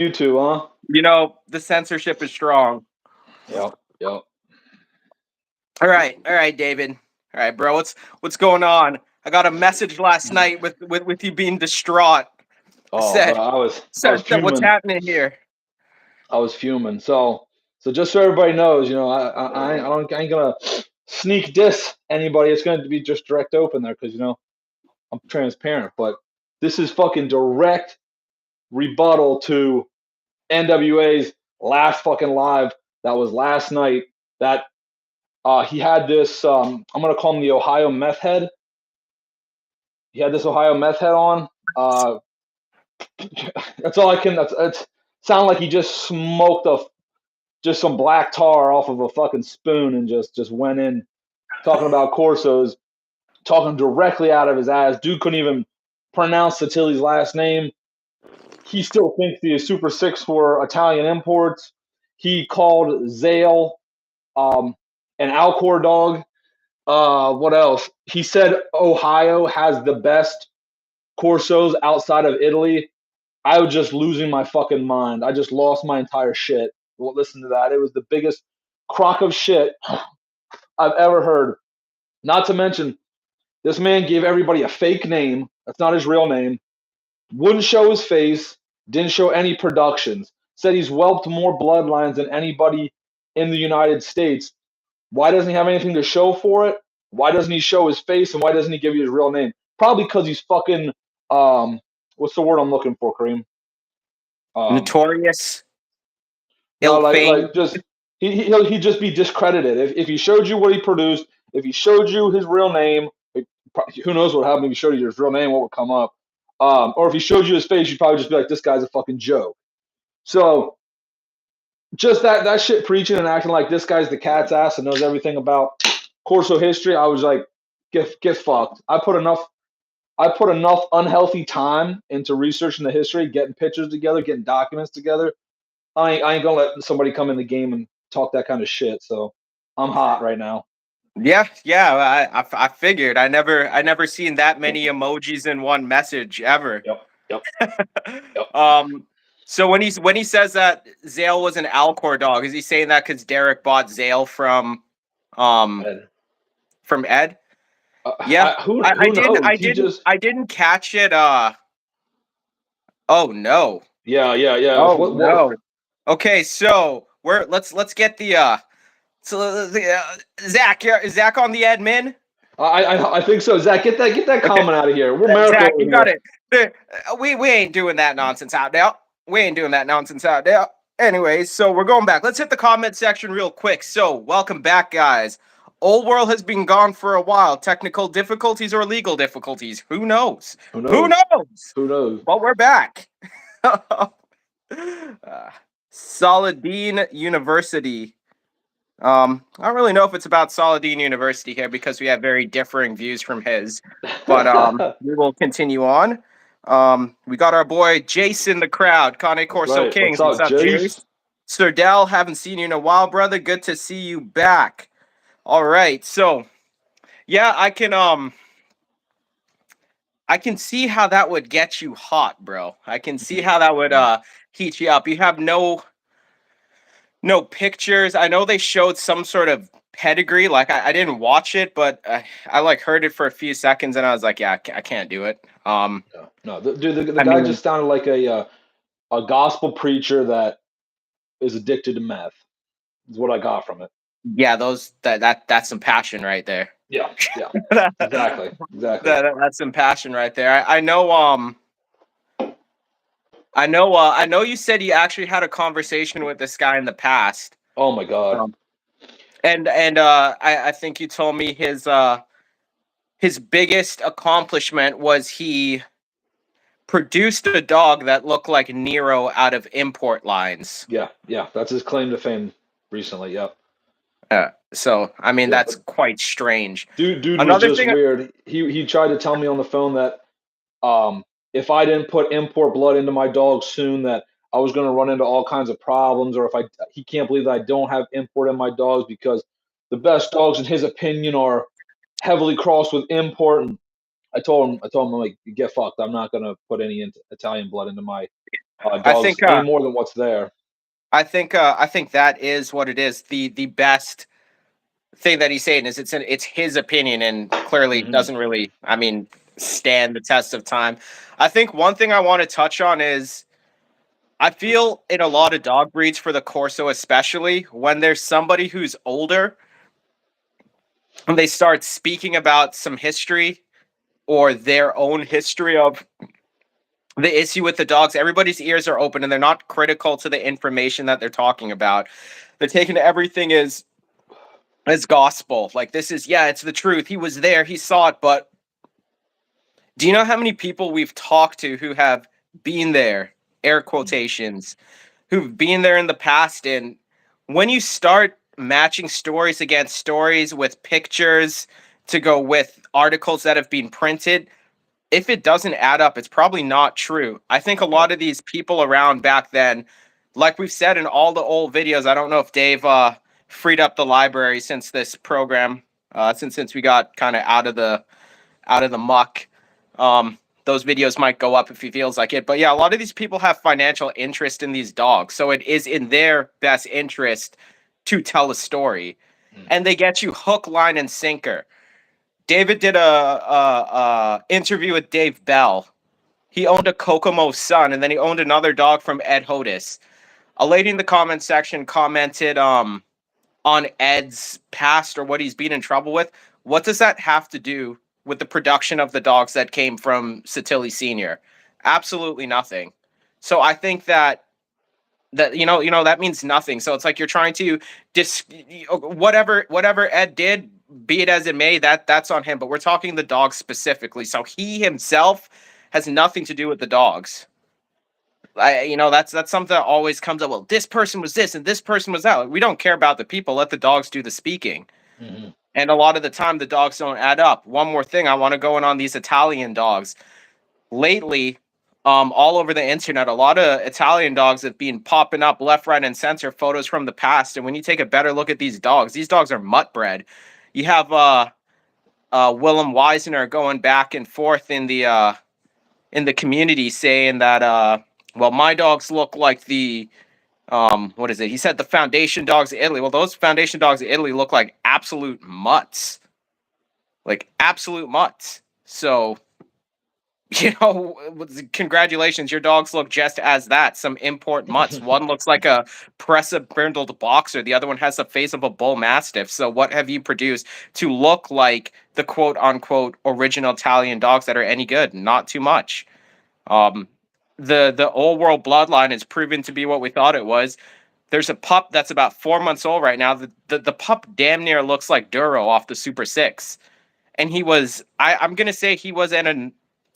You too, huh? The censorship is strong. Yep. Yep. All right, David. All right, bro. What's going on? I got a message last night with you being distraught. Oh, bro, Said I was said what's fuming. happening here. I was fuming. So just so everybody knows, I ain't gonna sneak diss anybody. It's gonna be just direct open there because I'm transparent. But this is fucking direct rebuttal to NWA's last fucking live that was last night. That he had this. I'm gonna call him the Ohio meth head. He had this Ohio meth head on. That's all I can. That's sound like he just smoked just some black tar off of a fucking spoon and just went in talking about Corsos, talking directly out of his ass. Dude couldn't even pronounce Satili's last name. He still thinks he is Super Six for Italian imports. He called Zale an Alcor dog. What else? He said Ohio has the best Corsos outside of Italy. I was just losing my fucking mind. I just lost my entire shit. Well, listen to that. It was the biggest crock of shit I've ever heard. Not to mention, this man gave everybody a fake name. That's not his real name. Wouldn't show his face. Didn't show any productions. Said he's whelped more bloodlines than anybody in the United States. Why doesn't he have anything to show for it? Why doesn't he show his face? And why doesn't he give you his real name? Probably because he's fucking what's the word I'm looking for, Kareem? Notorious, No, ill fame. like just he'd just be discredited if he showed you what he produced. If he showed you his real name, who knows what happened if he showed you his real name? What would come up? Or if he showed you his face, you'd probably just be like, "This guy's a fucking joke." So just that shit preaching and acting like this guy's the cat's ass and knows everything about Corso history. I was like, get fucked. I put enough unhealthy time into researching the history, getting pictures together, getting documents together. I ain't gonna let somebody come in the game and talk that kind of shit. So I'm hot right now. Yeah. I figured. I never seen that many emojis in one message ever. Yep. Yep. Yep. um. So when he says that Zale was an Alcor dog, is he saying that because Derek bought Zale um Ed. from Ed? Yeah, Who I who didn't knows? I He didn't just I didn't catch it. Oh no. yeah. Oh What no. Okay, so let's get Zach. Is Zach on the admin? I think so. Zach, get that Okay, comment out of here. We're America Zach, over you got here. it. We ain't doing that nonsense out there. We ain't doing that nonsense out there. Anyways, so we're going back. Let's hit the comment section real quick. So, welcome back, guys. Old World has been gone for a while. Technical difficulties or legal difficulties? Who knows? Who Who knows? knows? Who knows? But we're back. uh, Saladin University. I don't really know if it's about Saladin University here because we have very differing views from his. But we will continue on. We got our boy Jace in the crowd, Kane That's Corso right. What's Kings. What's up, up, Jace? Jace? Sir Dell, haven't seen you in a while, brother. Good to see you back. All right, so yeah, I can see how that would get you hot, bro. I can see how that would heat you up. You have no pictures. I know they showed some sort of pedigree. Like I didn't watch it, but I like heard it for a few seconds, and I was like, yeah, I can't do it. No. Dude, the I guy mean, just sounded like a gospel preacher that is addicted to meth. Is what I got from it. yeah, that's some passion right there. Yeah. Yeah. that, Exactly. Exactly. that's some passion right there. I know. I know. You said you actually had a conversation with this guy in the past. Oh my God. Um, and I think you told me his biggest accomplishment was he produced a dog that looked like Nero out of import lines. Yeah. Yeah. That's his claim to fame recently. Yep. So I mean Yeah. that's quite strange. Dude was Another just thing, weird. He tried to tell me on the phone that if I didn't put import blood into my dog soon, that I was going to run into all kinds of problems, or if he can't believe that I don't have import in my dogs because the best dogs, in his opinion, are heavily crossed with import. And I told him, I'm like, get fucked. I'm not going to put any Italian blood into my I think Dogs way more than what's there. I think that is what it is. The best thing that he's saying is it's his opinion and clearly Mm-hmm. doesn't really, I mean, stand the test of time. I think one thing I want to touch on is I feel in a lot of dog breeds, for the Corso especially, when there's somebody who's older and they start speaking about some history or their own history of the issue with the dogs, everybody's ears are open and they're not critical to the information that they're talking about. They're taking everything as gospel. Like, this is, yeah, it's the truth. He was there, he saw it. But do you know how many people we've talked to who have been there, air quotations, who've been there in the past? And when you start matching stories against stories with pictures to go with articles that have been printed, if it doesn't add up, it's probably not true. I think a lot of these people around back then, like we've said in all the old videos, I don't know if Dave freed up the library since this program, since we got kind of out of the muck. Those videos might go up if he feels like it. But yeah, a lot of these people have financial interest in these dogs. So it is in their best interest to tell a story. And they get you hook, line, and sinker. David did a interview with Dave Bell. He owned a Kokomo son, and then he owned another dog from Ed Hodis. A lady in the comment section commented on Ed's past or what he's been in trouble with. What does that have to do with the production of the dogs that came from Satilli Senior? Absolutely nothing. So I think that that means nothing. So it's like you're trying to whatever Ed did, be it as it may, that's on him. But we're talking the dogs specifically. So he himself has nothing to do with the dogs. That's something that always comes up. Well, this person was this and this person was that. Like, we don't care about the people. Let the dogs do the speaking. Mm-hmm. And a lot of the time, the dogs don't add up. One more thing, I want to go in on these Italian dogs. Lately, all over the internet, a lot of Italian dogs have been popping up left, right, and center, photos from the past. And when you take a better look at these dogs are mutt bred. You have Willem Weisner going back and forth in the community saying that well, my dogs look like the what is it? He said the foundation dogs of Italy. Well, those foundation dogs of Italy look like absolute mutts. Like absolute mutts. So, congratulations, your dogs look just as that. Some import mutts. One looks like a Pressa brindled boxer. The other one has the face of a bull mastiff. So what have you produced to look like the quote unquote original Italian dogs that are any good? Not too much. Um, the old world bloodline is proven to be what we thought it was. There's a pup that's about 4 months old right now. The pup damn near looks like Duro off the Super Six, and I'm gonna say he was an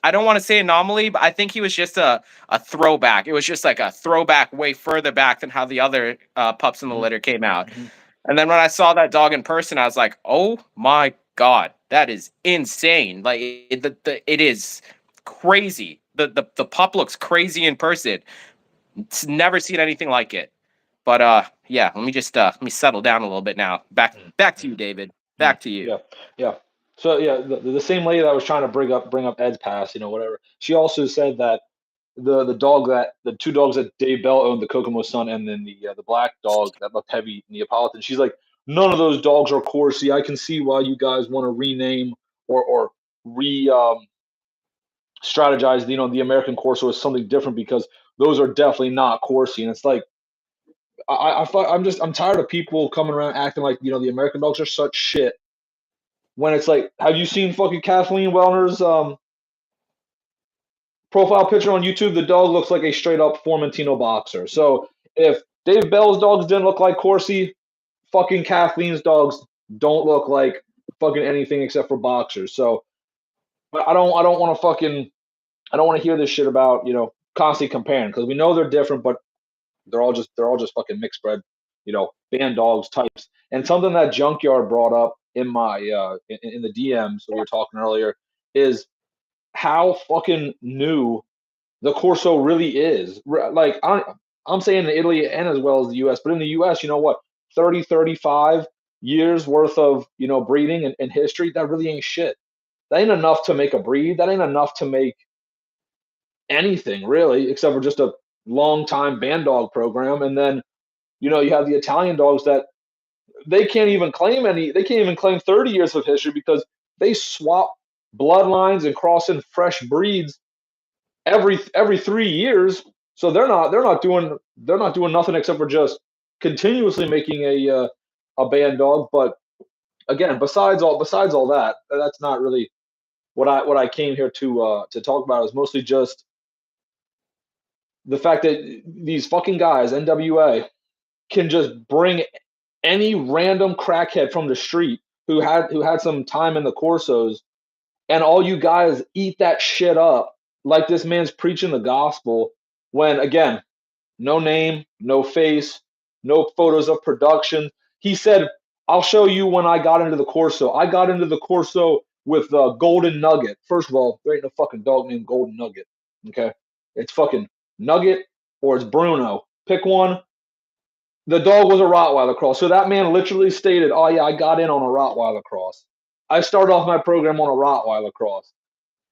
I don't want to say anomaly, but I think he was just a throwback. It was just like a throwback way further back than how the other pups in the litter came out. Mm-hmm. And then when I saw that dog in person, I was like, oh my God, that is insane. Like it is crazy. The pup looks crazy in person. It's never seen anything like it. But yeah, let me settle down a little bit now. Back to you, David. Back to you. Yeah, yeah. So yeah, the same lady that was trying to bring up Ed's past, whatever. She also said that the two dogs that Dave Bell owned, the Kokomo son, and then the black dog that looked heavy, Neapolitan. She's like, none of those dogs are Corsi. I can see why you guys want to rename or re strategize, the American Corso as something different because those are definitely not Corsi. And it's like I'm tired of people coming around acting like the American dogs are such shit. When it's like, have you seen fucking Kathleen Wellner's profile picture on YouTube? The dog looks like a straight up Formentino boxer. So if Dave Bell's dogs didn't look like Corsi, fucking Kathleen's dogs don't look like fucking anything except for boxers. So I don't want to hear this shit about constantly comparing because we know they're different, but they're all just fucking mixed bred, band dogs types. And something that Junkyard brought up in my in the DMs that we were talking earlier is how fucking new the Corso really is. Like I'm saying in Italy and as well as the US, but in the US, 30, 35 years worth of breeding and history, that really ain't shit. That ain't enough to make a breed. That ain't enough to make anything really, except for just a long time band dog program, and then you have the Italian dogs that they can't even claim 30 years of history because they swap bloodlines and cross in fresh breeds every 3 years. So they're not doing nothing except for just continuously making a band dog. But again, besides all that, that's not really what I came here to talk about. Is mostly just the fact that these fucking guys, NWA, can just bring any random crackhead from the street who had some time in the Corsos, and all you guys eat that shit up like this man's preaching the gospel. When again, no name, no face, no photos of production. He said, "I'll show you when I got into the Corso. I got into the Corso with Golden Nugget." First of all, there ain't no fucking dog named Golden Nugget. Okay, it's fucking Nugget or it's Bruno. Pick one. The dog was a Rottweiler cross. So that man literally stated, "Oh yeah, I got in on a Rottweiler cross. I started off my program on a Rottweiler cross."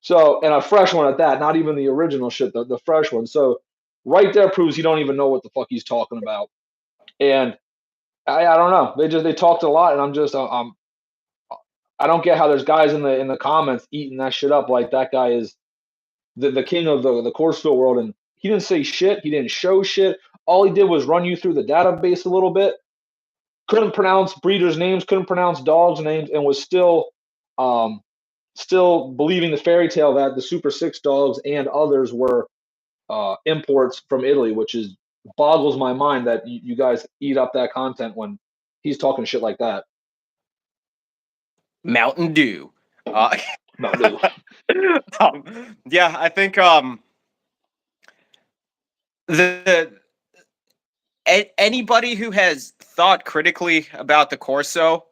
So, and a fresh one at that, not even the original shit, the fresh one. So, right there proves he don't even know what the fuck he's talking about. And I don't know. They talked a lot, and I don't get how there's guys in the comments eating that shit up like that guy is the king of the Corso world, and he didn't say shit. He didn't show shit. All he did was run you through the database a little bit. Couldn't pronounce breeders' names, couldn't pronounce dogs' names, and was still believing the fairy tale that the Super Six dogs and others were imports from Italy, which is boggles my mind that you guys eat up that content when he's talking shit like that. Mountain Dew. Mountain Dew. Yeah, I think the anybody who has thought critically about the Corso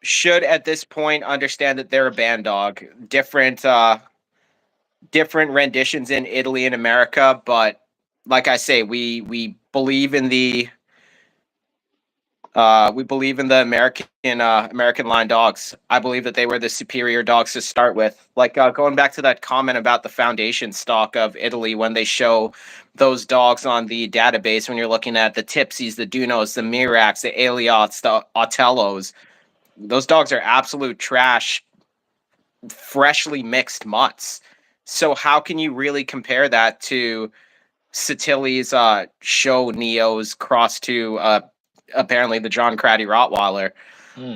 should at this point understand that they're a band dog. Different renditions in Italy and America, but like I say, we believe in the American line dogs. I believe that they were the superior dogs to start with. Like going back to that comment about the foundation stock of Italy, when they show those dogs on the database, when you're looking at the Tipsies, the Dunos, the Miracs, the Aliots, the Otellos, those dogs are absolute trash, freshly mixed mutts. So how can you really compare that to Satili's show Neos cross to apparently the John Craddy Rottweiler?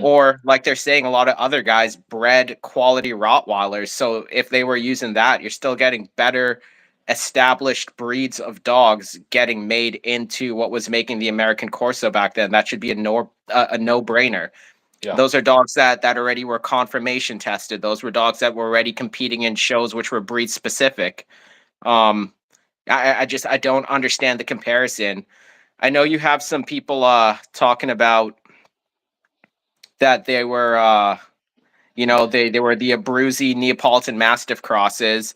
Or like they're saying, a lot of other guys bred quality Rottweilers. So if they were using that, you're still getting better established breeds of dogs getting made into what was making the American Corso back then. That should be a no-brainer. Yeah. Those are dogs that already were confirmation tested. Those were dogs that were already competing in shows which were breed specific. I don't understand the comparison. I know you have some people talking about that they were they were the Abruzzi Neapolitan Mastiff crosses,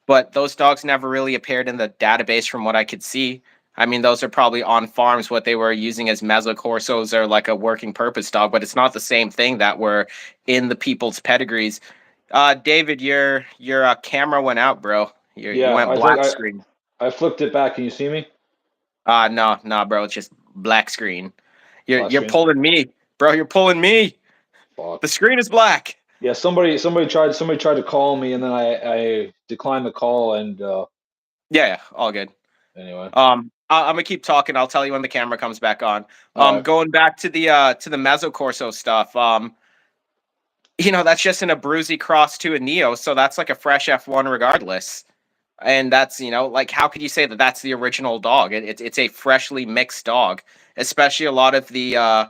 but those dogs never really appeared in the database from what I could see. I mean, those are probably on farms what they were using as Mezzocorsos or like a working purpose dog, but it's not the same thing that were in the people's pedigrees. David, your camera went out, bro. You Yeah, went I think black screen. I flipped it back. Can you see me? No, bro. It's just black screen. You're Screen? pulling me, bro. You're pulling me. Fuck. The screen is black. Yeah, somebody tried to call me, and then I declined the call, and Yeah, all good. anyway. I'm gonna keep talking. I'll tell you when the camera comes back on. Right. Going back to the Mezzocorso stuff. That's just an Abruzzi cross to a Neo, so that's like a fresh F1 regardless. And that's like, how could you say that that's the original dog? It's a freshly mixed dog, especially a lot of the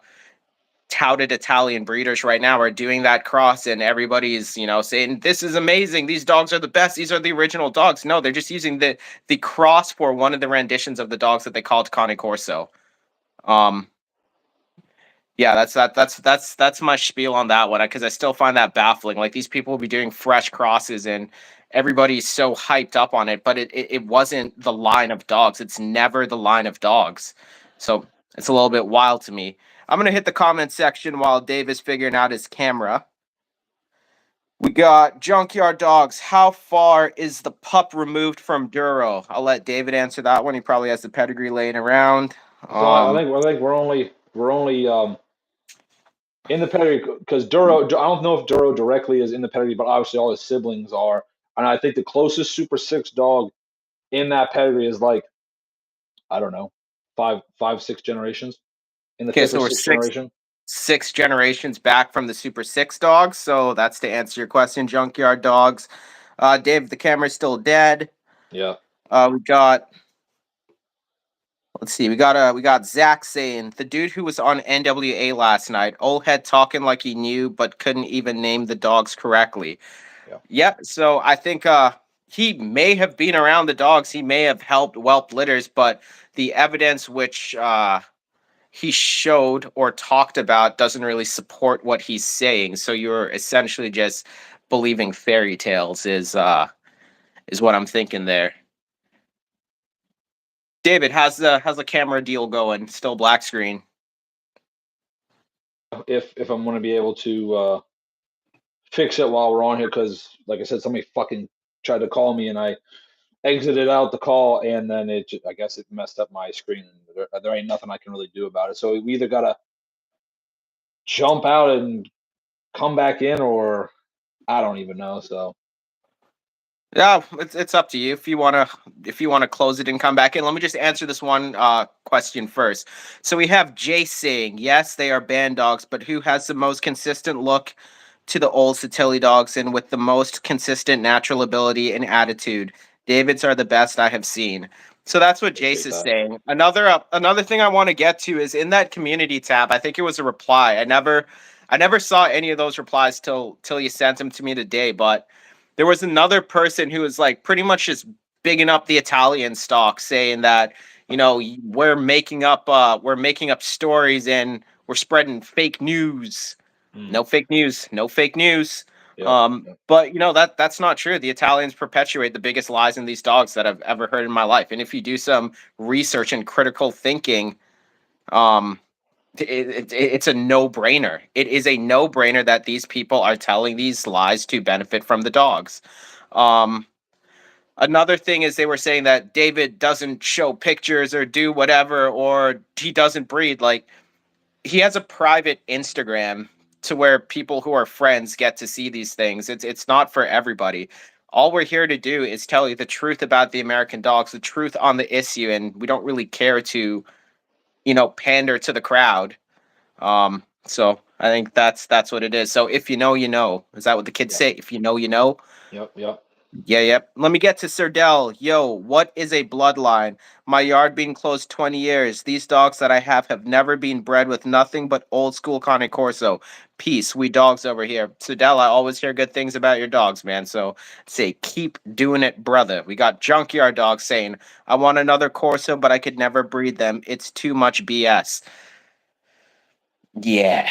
touted Italian breeders right now are doing that cross, and everybody's saying this is amazing, these dogs are the best, these are the original dogs. No, they're just using the cross for one of the renditions of the dogs that they called Cane Corso. Yeah, that's my spiel on that one, because I still find that baffling. Like, these people will be doing fresh crosses and everybody's so hyped up on it, but it wasn't the line of dogs. It's never the line of dogs. So it's a little bit wild to me. I'm going to hit the comment section while Dave is figuring out his camera. We got Junkyard Dogs. How far is the pup removed from Duro? I'll let David answer that one. He probably has the pedigree laying around. So I think we're only in the pedigree because Duro. I don't know if Duro directly is in the pedigree, but obviously all his siblings are. And I think the closest Super 6 dog in that pedigree is like, I don't know, five, 6 generations in the Okay, fifth or so we're sixth generation. six generations back from the Super 6 dogs. So that's to answer your question, Junkyard Dogs. Dave, the camera's still dead. Yeah. We got. Let's see. We got Zach saying the dude who was on NWA last night, old head talking like he knew but couldn't even name the dogs correctly. Yeah. Yep. So I think he may have been around the dogs. He may have helped whelp litters, but the evidence which he showed or talked about doesn't really support what he's saying. So you're essentially just believing fairy tales is what I'm thinking there. David, how's the camera deal going? Still black screen. If I'm going to be able to fix it while we're on here, because like I said, somebody fucking tried to call me and I exited out the call, and then I guess it messed up my screen. There ain't nothing I can really do about it. So we either gotta jump out and come back in, or I don't even know. So Yeah, it's up to you if you wanna close it and come back in. Let me just answer this one question first. So we have Jay saying, yes, they are band dogs, but who has the most consistent look to the old Satilli dogs and with the most consistent natural ability and attitude? David's are the best I have seen. So that's what Jace is saying. Another thing I want to get to is in that community tab. I think it was a reply. I never saw any of those replies till you sent them to me today, but there was another person who was like pretty much just bigging up the Italian stock, saying that we're making up stories and we're spreading fake news. No fake news, no fake news. But that's not true. The Italians perpetuate the biggest lies in these dogs that I've ever heard in my life. And if you do some research and critical thinking, it's a no-brainer. It is a no-brainer that these people are telling these lies to benefit from the dogs. Another thing is they were saying that David doesn't show pictures or do whatever, or he doesn't breed. Like, he has a private Instagram to where people who are friends get to see these things. It's not for everybody. All we're here to do is tell you the truth about the American dogs, the truth on the issue, and we don't really care to, pander to the crowd. So I think that's what it is. So if you know, you know. Is that what the kids say? If you know, you know. Yep. Yeah, yep. Let me get to Serdell. Yo, what is a bloodline? My yard being closed 20 years. These dogs that I have never been bred with nothing but old school Cane Corso. Peace. We dogs over here. Serdell, I always hear good things about your dogs, man. So say, keep doing it, brother. We got Junkyard Dogs saying, I want another Corso, but I could never breed them. It's too much BS. Yeah.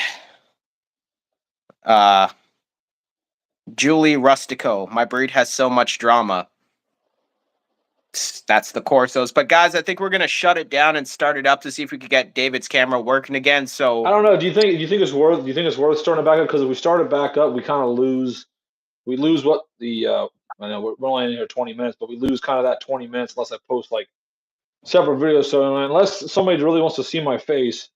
Julie Rustico. My breed has so much drama. That's the Corsos. But guys, I think we're gonna shut it down and start it up to see if we could get David's camera working again. So I don't know. Do you think it's worth starting back up? Because if we start it back up, we kind of lose. We lose what the I know we're only in here 20 minutes, but we lose kind of that 20 minutes unless I post like separate videos. So unless somebody really wants to see my face,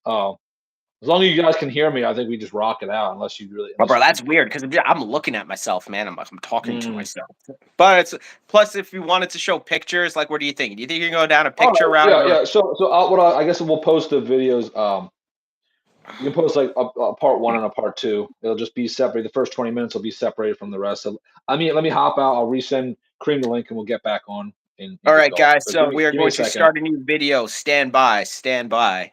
as long as you guys can hear me, I think we just rock it out. Unless you really, bro, that's weird because I'm looking at myself, man. I'm talking to myself. But it's plus, if you wanted to show pictures, like, what do you think? Do you think you can go down a picture route? Yeah. So I guess we'll post the videos. You can post like a part 1 and a part 2. It'll just be separate. The first 20 minutes will be separated from the rest. So let me hop out. I'll resend Cream the link and we'll get back on. All right, guys. So we are going to start a new video. Stand by. Stand by.